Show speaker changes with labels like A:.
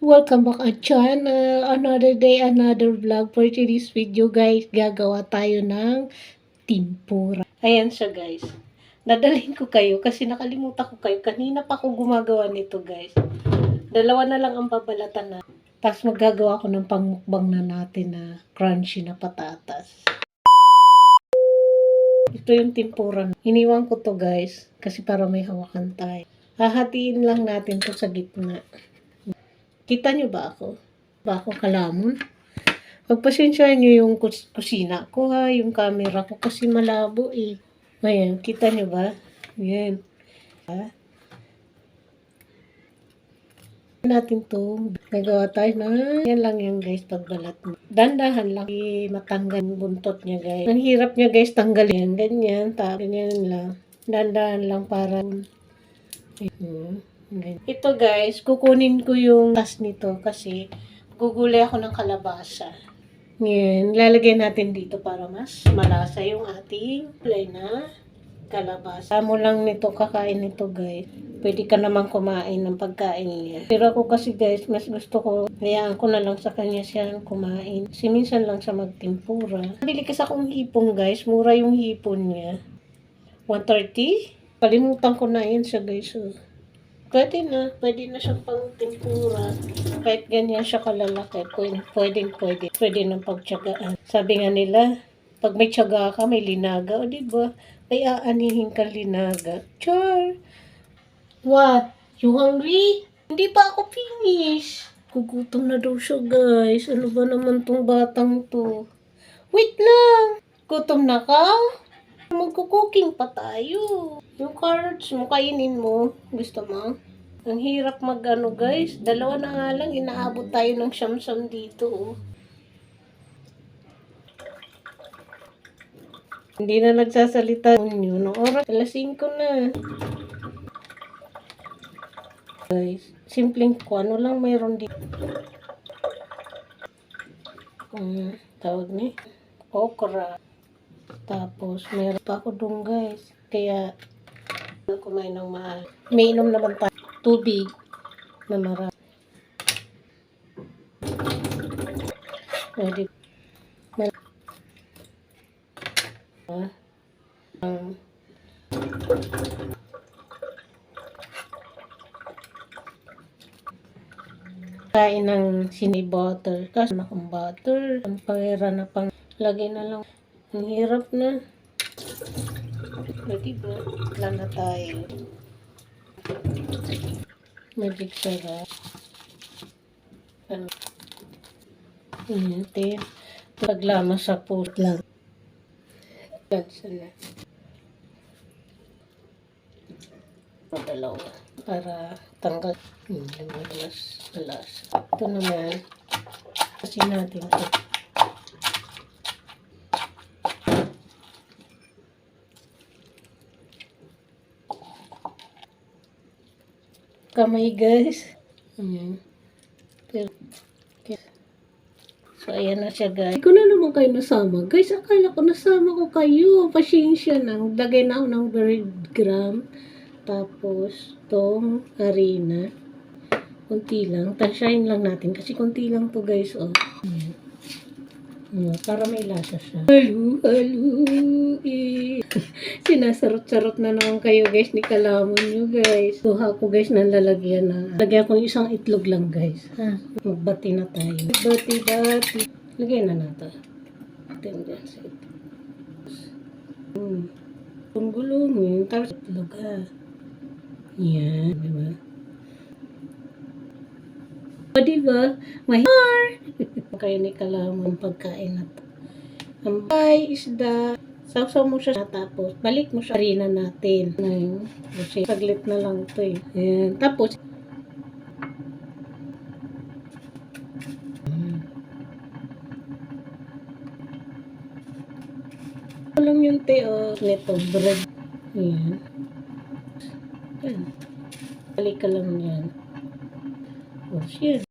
A: Welcome back at channel. Another day, another vlog. For today's video guys, gagawa tayo ng tempura. Ayan siya guys. Dadalhin ko kayo kasi nakalimutan ko kayo. Kanina pa ako gumagawa nito guys. Dalawa na lang ang babalatan na. Tapos maggagawa ko ng pangmukbang na natin na crunchy na patatas. Ito yung tempura. Iniwan ko to guys kasi para may hawakan tayo. Hahatiin lang natin to sa gitna. Kita nyo ba ako? Ba ako kalamon? Pagpasensyahan nyo yung kusina ko ha, yung camera ko kasi malabo eh. Ayan, kita nyo ba? Ayan. Ha? Natin to. Nagawa tayo na. Yan lang yan guys, pagbalat mo. Dandahan lang. Matanggal yung buntot niya guys. Ang hirap niya guys, tanggalin. Ganyan, ganyan lang. Dandahan lang para... Ito guys, kukunin ko yung tas nito kasi gugulay ako ng kalabasa. Ngayon, lalagay natin dito para mas malasa yung ating gulay na kalabasa. Mo lang nito kakain nito guys. Pwede ka naman kumain ng pagkain niya. Pero ako kasi guys, mas gusto ko, hayaan ko na lang sa kanya siya kumain. Kasi minsan lang siya magtempura. Bili kasi akong hipon guys, mura yung hipon niya. 130? Kalimutan ko na yun siya guys. So, pwede na siya pang tempura. Kahit ganyan siya kalalaki, pwede nang pagtyagaan. Sabi nga nila, pag may tiyaga ka, may linaga. O diba? May aanihin ka linaga. Char! What? You hungry? Hindi pa ako finish. Gugutom na daw siya guys. Ano ba naman tong batang to? Wait lang! Gutom na ka? Magkukuking pa tayo. Yung carrots mo, kainin mo. Gusto mo? Ang hirap mag-ano guys. Dalawa na nga lang. Inaabot tayo ng siyam-siyam dito. Oh. Hindi na nagsasalita nyo. Noong oras, alas 5 na. Guys, simpleng ko. Ano lang mayroon dito? Tawag ni? Okra. Tapos, meron pa ako doon guys. Kaya, kumain ng mahal. May inom naman tayo. Tubig na marami. Pwede. Kain ng sini butter. Kasi na kong butter. Ang pera na pang lagay na lang. Ang hirap na. Diba? Wala na tayo. Magic sarap. Ito. Paglama sa pot lang. Sana. Dalawa. Para tanggal. Alas. Ito naman. Kasi natin ito. Kamay guys. So ayan na siya guys. Hindi ko na naman kayo nasama. Guys, akala ko nasama ko kayo. Pasensya na. Maglagay na ako ng breadcrumb. Tapos tong harina. Kunti lang. Tansyahin lang natin. Kasi kunti lang to guys. Oh. Para may lasa siya. Halo. Sinasarot-sarot na naman kayo guys ni kalamon nyo guys. Duha ko guys nang lalagyan na. Lagyan ko isang itlog lang guys. Magbati na tayo. Bati. Lagyan na natin. Atin dyan sa itlog. Kung gulungin. Tapos itlog Yan. Diba? O diba? May kayo ni kalamon pagkain na to. Ang isda. Sausaw mo siya tapos balik mo siya harina natin. Ngayon, kasi saglit na lang ito eh. Ayan. Tapos lang yung teo nito bread. Ayan. Ayan. Balik ka lang yan. Tapos yan.